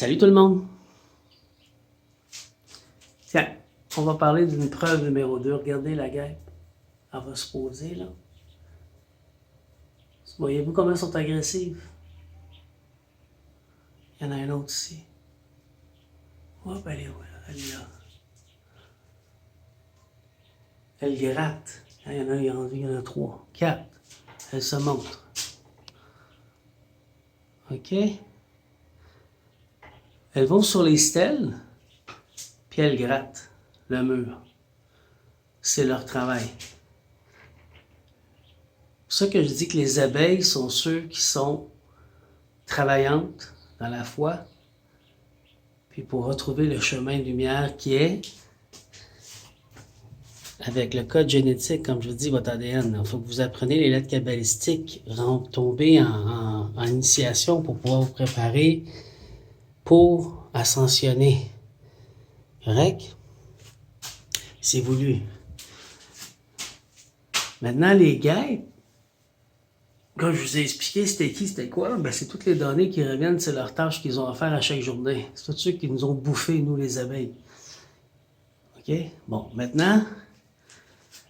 Salut tout le monde! Tiens, on va parler d'une preuve numéro 2. Regardez la guêpe. Elle va se poser là. Voyez-vous comment elles sont agressives? Il y en a un autre ici. Hop, elle est où? Elle est là. Elle gratte. Il y en a 3, 4. Elle se montre. OK? Elles vont sur les stèles, puis elles grattent le mur. C'est leur travail. C'est pour ça que je dis que les abeilles sont ceux qui sont travaillantes dans la foi, puis pour retrouver le chemin de lumière qui est, avec le code génétique, comme je vous dis, votre ADN. Il faut que vous appreniez les lettres cabalistiques, tomber en initiation pour pouvoir vous préparer pour ascensionner. Correct? C'est voulu. Maintenant, les guêpes, comme je vous ai expliqué, c'était qui, c'était quoi? Ben, c'est toutes les données qui reviennent, c'est leurs tâches qu'ils ont à faire à chaque journée. C'est tous ceux qui nous ont bouffé, nous, les abeilles. OK? Bon, maintenant,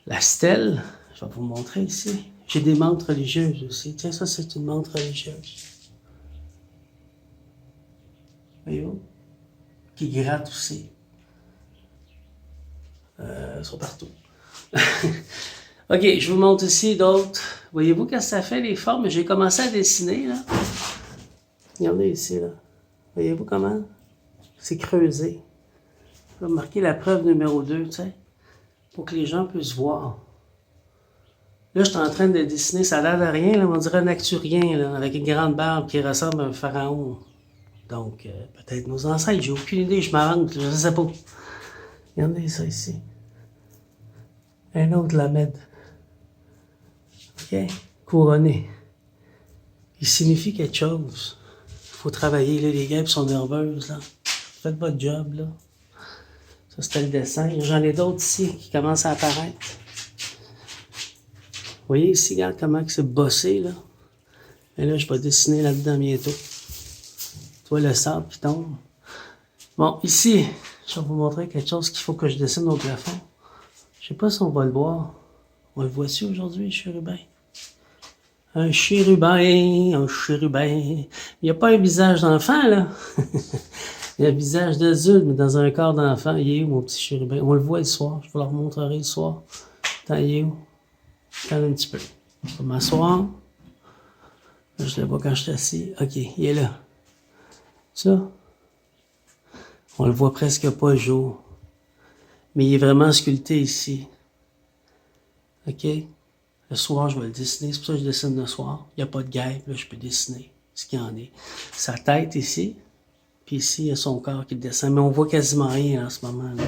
la stèle, je vais vous montrer ici. J'ai des montres religieuses aussi. Tiens, ça, c'est une montre religieuse. Voyez-vous? Qui gratte aussi. Ils sont partout. OK, je vous montre ici d'autres. Voyez-vous quand ça fait les formes? J'ai commencé à dessiner, là. Regardez ici, là. Voyez-vous comment? C'est creusé. Je vais marquer la preuve numéro 2, tu sais, pour que les gens puissent voir. Là, je suis en train de dessiner, ça a l'air de rien, là, on dirait un acturien, là, avec une grande barbe qui ressemble à un pharaon. Donc, peut-être nos ancêtres, j'ai aucune idée, je m'avance, je ne sais pas. Regardez ça ici. Un autre lamède. OK? Couronné. Il signifie quelque chose. Il faut travailler, là, les guêpes sont nerveuses, là. Faites votre job, là. Ça, c'était le dessin. J'en ai d'autres ici qui commencent à apparaître. Vous voyez ici, regarde comment c'est bossé, là. Et là, je vais dessiner là-dedans bientôt. Tu vois le sable qui tombe. Bon, ici, je vais vous montrer quelque chose qu'il faut que je dessine au plafond. Je sais pas si on va le voir. On le voit-tu aujourd'hui, le chérubin? Un chérubin. Il n'y a pas un visage d'enfant, là. Il y a un visage d'adulte, mais dans un corps d'enfant. Il est où, mon petit chérubin? On le voit le soir. Je vous le remontrerai le soir. Attends, il est où? Attends un petit peu. Je vais m'asseoir. Je le vois quand je suis assis. OK, il est là. Ça? On le voit presque pas le jour. Mais il est vraiment sculpté ici. OK? Le soir, je vais le dessiner. C'est pour ça que je dessine le soir. Il n'y a pas de guêpe, là, je peux dessiner ce qu'il y en est. Sa tête ici. Puis ici, il y a son corps qui descend. Mais on voit quasiment rien en ce moment-là.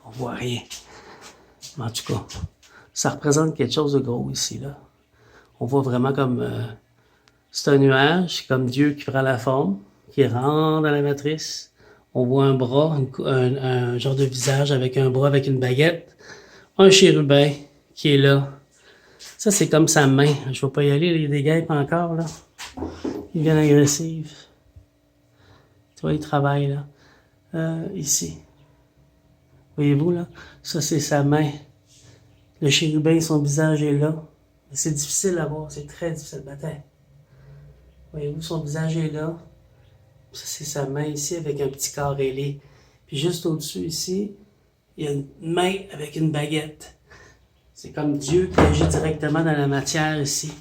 On voit rien. Mais en tout cas, ça représente quelque chose de gros ici, là. On voit vraiment comme... c'est un nuage, c'est comme Dieu qui prend la forme, qui rentre dans la matrice. On voit un bras, un genre de visage avec un bras avec une baguette. Un chérubin qui est là. Ça, c'est comme sa main. Je ne vais pas y aller, il y a des guêpes encore, là. Ils viennent agressives. Tu vois, ils travaillent, là. Ici. Voyez-vous, là? Ça, c'est sa main. Le chérubin, son visage est là. Mais c'est difficile à voir, c'est très difficile. Attends. Voyez-vous, son visage est là. Ça, c'est sa main ici avec un petit corps ailé. Puis juste au-dessus, ici, il y a une main avec une baguette. C'est comme Dieu qui agit directement dans la matière ici.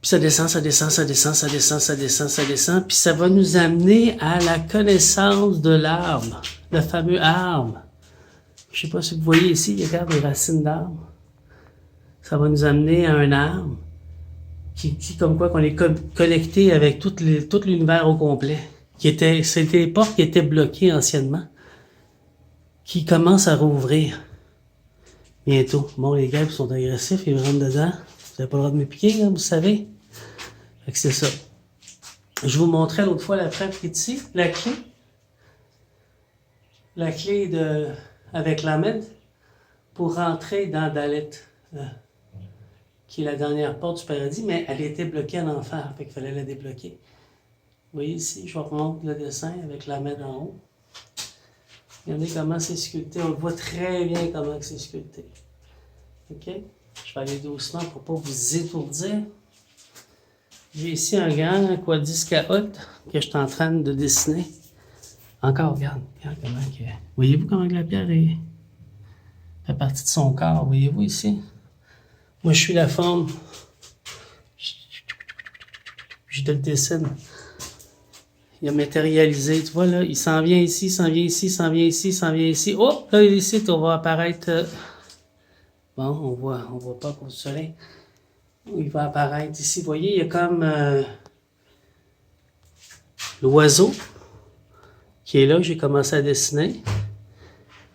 Puis ça descend, ça descend, ça descend, ça descend, ça descend, ça descend. Puis ça va nous amener à la connaissance de l'arbre. Le fameux arbre. Je ne sais pas si vous voyez ici, il y a des racines d'arbre. Ça va nous amener à un arbre qui dit comme quoi qu'on est connecté avec tout l'univers au complet. C'était les portes qui étaient bloquées anciennement, qui commencent à rouvrir bientôt. Bon, les guêpes sont agressifs, ils rentrent dedans. Vous n'avez pas le droit de me piquer, là, vous savez. Fait que c'est ça. Je vous montrais l'autre fois la preuve qui est ici, la clé. La clé avec la main pour rentrer dans Dalet. qui est la dernière porte du paradis, mais elle était bloquée en enfer, fait qu'il fallait la débloquer. Vous voyez ici, je remonte le dessin avec la main en haut. Regardez comment c'est sculpté, on le voit très bien comment c'est sculpté. OK? Je vais aller doucement pour ne pas vous étourdir. J'ai ici un grand quadiscaote que je suis en train de dessiner. Encore, regarde comment que... Voyez-vous comment la pierre fait partie de son corps, voyez-vous ici? Moi, je suis la forme. Je te le dessine. Il a matérialisé, tu vois là, il s'en vient ici, il s'en vient ici, il s'en vient ici, il s'en vient ici. Oh, là, ici, on va apparaître... Bon, on voit pas pour le soleil. Il va apparaître ici, vous voyez, il y a comme l'oiseau qui est là, j'ai commencé à dessiner.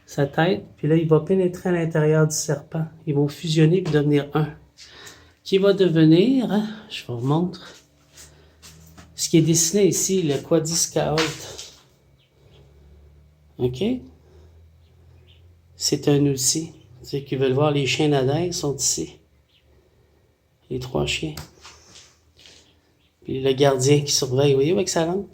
Sa tête, puis là, il va pénétrer à l'intérieur du serpent. Ils vont fusionner et devenir un. Qui va devenir, hein, je vous montre, ce qui est dessiné ici, le quadiscaote. OK? C'est un outil. Ceux qui veulent voir les chiens d'Adam sont ici. Les 3 chiens. Puis le gardien qui surveille, vous voyez, avec sa lampe.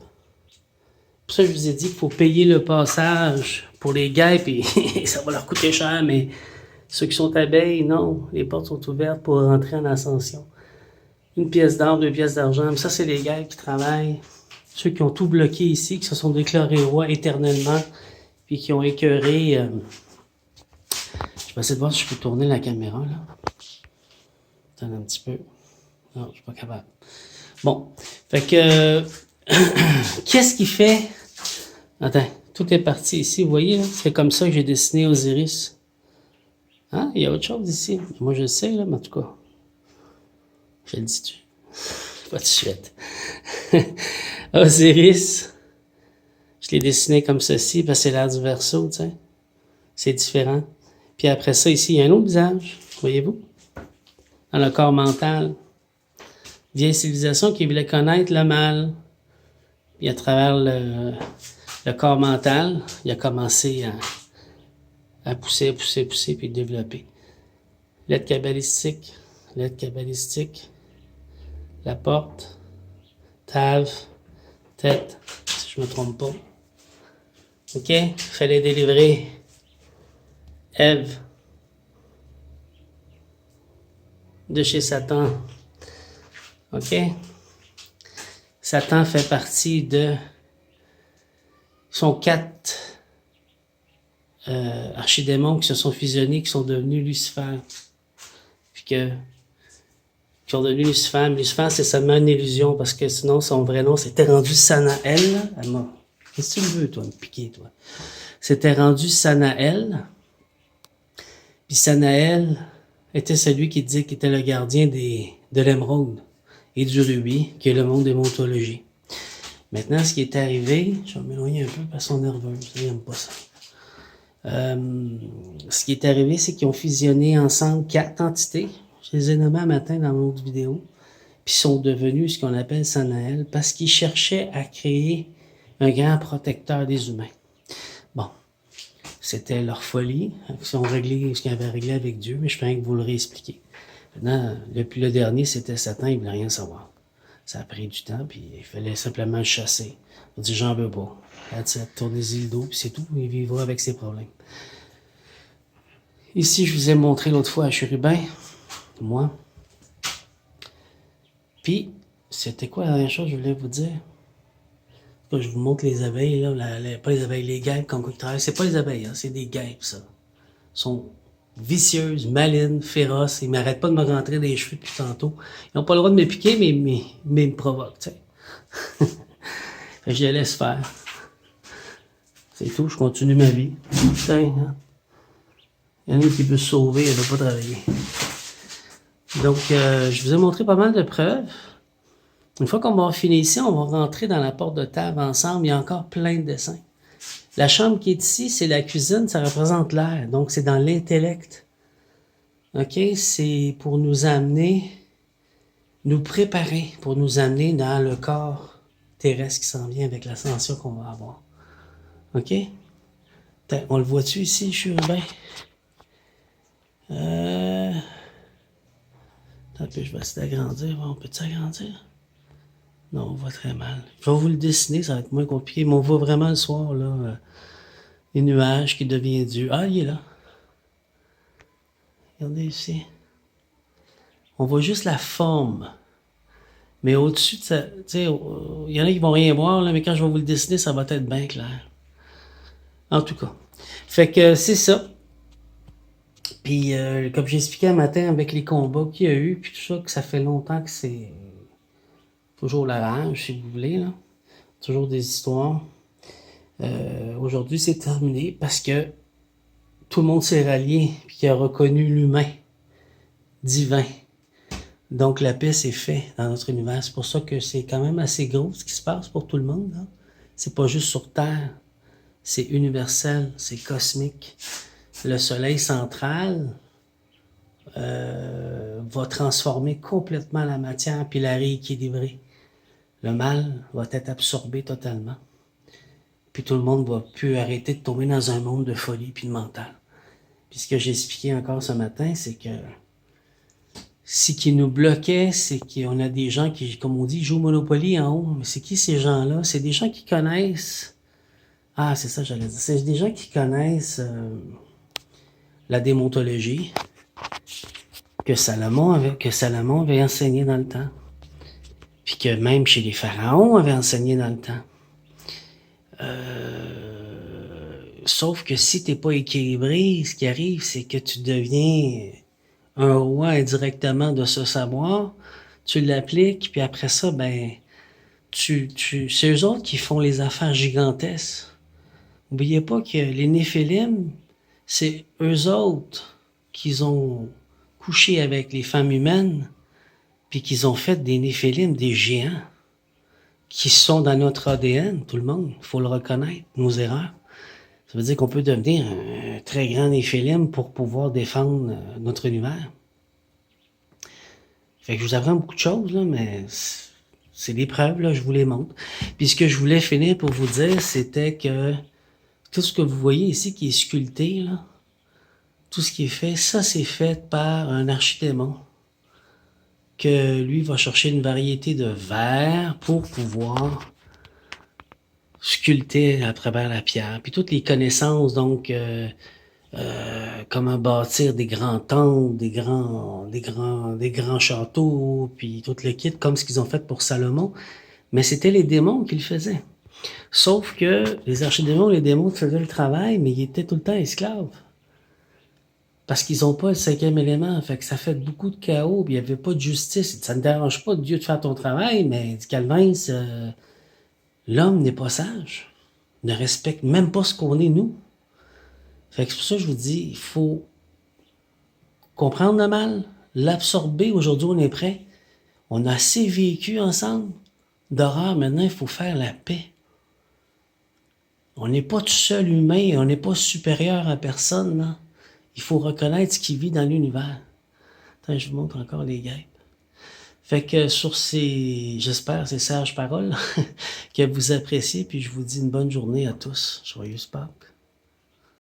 Pour ça, je vous ai dit qu'il faut payer le passage pour les guêpes, et ça va leur coûter cher, mais ceux qui sont abeilles, non. Les portes sont ouvertes pour rentrer en ascension. 1 pièce d'or, 2 pièces d'argent. Ça, c'est les guêpes qui travaillent. Ceux qui ont tout bloqué ici, qui se sont déclarés rois éternellement, puis qui ont écœuré... Je vais essayer de voir si je peux tourner la caméra, là. Attends un petit peu. Non, je suis pas capable. Bon. Fait que... qu'est-ce qui fait... Attends, tout est parti ici, vous voyez, c'est comme ça que j'ai dessiné Osiris. Hein? Il y a autre chose ici. Moi, je le sais, là, mais en tout cas, je le dis-tu. Pas de suite. Osiris, je l'ai dessiné comme ceci, parce que c'est l'air du Verseau, tu sais. C'est différent. Puis après ça, ici, il y a un autre visage, voyez-vous? Dans le corps mental. Vieille civilisation qui voulait connaître le mal. Puis à travers le corps mental, il a commencé à pousser, puis développer. Lettre kabbalistique, la porte, Tav, tête, si je ne me trompe pas. OK? Il fallait délivrer Ève de chez Satan. OK? Satan fait partie de... Ils sont 4 archidémons qui se sont fusionnés, qui sont devenus Lucifer. Puis qui ont devenu Lucifer. Mais Lucifer, c'est seulement une illusion, parce que sinon, son vrai nom, c'était rendu Sanaël. Qu'est-ce que tu veux, toi, me piquer, toi? C'était rendu Sanaël. Puis Sanaël était celui qui dit qu'il était le gardien de l'émeraude et du rubis, qui est le monde des mythologies. Maintenant, ce qui est arrivé, je vais m'éloigner un peu parce qu'ils sont nerveux, ils n'aiment pas ça. Ce qui est arrivé, c'est qu'ils ont fusionné ensemble 4 entités. Je les ai nommées un matin dans l'autre vidéo. Puis ils sont devenus ce qu'on appelle Sanaël parce qu'ils cherchaient à créer un grand protecteur des humains. Bon, c'était leur folie. Ils ont réglé ce qu'ils avaient réglé avec Dieu, mais je fais que vous le réexpliquer. Maintenant, le dernier, c'était Satan, il ne voulait rien savoir. Ça a pris du temps, puis il fallait simplement le chasser. On dit, j'en veux pas. Tournez-y le dos, puis c'est tout. Il vivra avec ses problèmes. Ici, je vous ai montré l'autre fois à Chérubin, moi. Puis, c'était quoi la dernière chose que je voulais vous dire? Je vous montre les abeilles, là, pas les abeilles, les guêpes, comme ils travaillent. C'est pas les abeilles, hein, c'est des guêpes, ça. Ils sont vicieuses, malines, féroces. Ils m'arrêtent pas de me rentrer des cheveux depuis tantôt. Ils n'ont pas le droit de me piquer, mais ils me provoquent, tu sais. Je les laisse faire. C'est tout, je continue ma vie. Putain, hein? Il y en a une qui peut se sauver, elle ne va pas travailler. Donc, je vous ai montré pas mal de preuves. Une fois qu'on va finir ici, on va rentrer dans la porte de table ensemble. Il y a encore plein de dessins. La chambre qui est ici, c'est la cuisine, ça représente l'air. Donc, c'est dans l'intellect. OK? C'est pour nous amener, nous préparer, pour nous amener dans le corps terrestre qui s'en vient avec l'ascension qu'on va avoir. OK? On le voit-tu ici, Chérubin? Attends, puis je vais essayer d'agrandir. On peut-tu agrandir? Non, on voit très mal. Je vais vous le dessiner, ça va être moins compliqué. Mais on voit vraiment le soir, là, les nuages qui deviennent Dieu. Ah, il est là. Regardez ici. On voit juste la forme. Mais au-dessus de ça, tu sais, il y en a qui vont rien voir, là, mais quand je vais vous le dessiner, ça va être bien clair. En tout cas. Fait que c'est ça. Puis, comme j'ai expliqué un matin avec les combats qu'il y a eu, puis tout ça, que ça fait longtemps que c'est toujours la rage, si vous voulez, là. Toujours des histoires. Aujourd'hui, c'est terminé parce que tout le monde s'est rallié puis qui a reconnu l'humain divin. Donc, la paix s'est faite dans notre univers. C'est pour ça que c'est quand même assez gros ce qui se passe pour tout le monde. Là. C'est pas juste sur Terre. C'est universel, c'est cosmique. Le soleil central va transformer complètement la matière puis la rééquilibrer. Le mal va être absorbé totalement. Puis tout le monde va plus arrêter de tomber dans un monde de folie puis de mental. Puis ce que j'ai expliqué encore ce matin, c'est que ce qui nous bloquait, c'est qu'on a des gens qui, comme on dit, jouent au Monopoly en haut. Mais c'est qui ces gens-là? C'est des gens qui connaissent... Ah, c'est ça j'allais dire. C'est des gens qui connaissent la démontologie que Salomon avait enseigné dans le temps. Puis que même chez les pharaons avait enseigné dans le temps. Sauf que si t'es pas équilibré, ce qui arrive, c'est que tu deviens un roi indirectement de ce savoir, tu l'appliques, puis après ça, ben, c'est eux autres qui font les affaires gigantesques. N'oubliez pas que les Néphilim, c'est eux autres qui ont couché avec les femmes humaines, puis qu'ils ont fait des Néphilim, des géants, qui sont dans notre ADN, tout le monde, il faut le reconnaître, nos erreurs. Ça veut dire qu'on peut devenir un très grand Néphilim pour pouvoir défendre notre univers. Fait que je vous apprends beaucoup de choses, là, mais c'est des preuves, là, je vous les montre. Puis ce que je voulais finir pour vous dire, c'était que tout ce que vous voyez ici qui est sculpté, là, tout ce qui est fait, ça c'est fait par un archidémon. Que lui va chercher une variété de verre pour pouvoir sculpter à travers la pierre. Puis toutes les connaissances, donc, comment bâtir des grands temples, des grands châteaux, puis tout le kit, comme ce qu'ils ont fait pour Salomon. Mais c'était les démons qui le faisaient. Sauf que les archidémons, les démons faisaient le travail, mais ils étaient tout le temps esclaves. Parce qu'ils n'ont pas le 5e élément. Fait que ça fait beaucoup de chaos, puis il n'y avait pas de justice. Ça ne dérange pas Dieu de faire ton travail, mais dit Calvin, l'homme n'est pas sage. Ne respecte même pas ce qu'on est, nous. Fait que c'est pour ça que je vous dis, il faut comprendre le mal, l'absorber. Aujourd'hui, on est prêt. On a assez vécu ensemble d'horreur. Maintenant, il faut faire la paix. On n'est pas tout seul humain, on n'est pas supérieur à personne, là. Il faut reconnaître ce qui vit dans l'univers. Attends, je vous montre encore les guêpes. Fait que sur j'espère, ces sages paroles, que vous appréciez, puis je vous dis une bonne journée à tous. Joyeuse Pâques.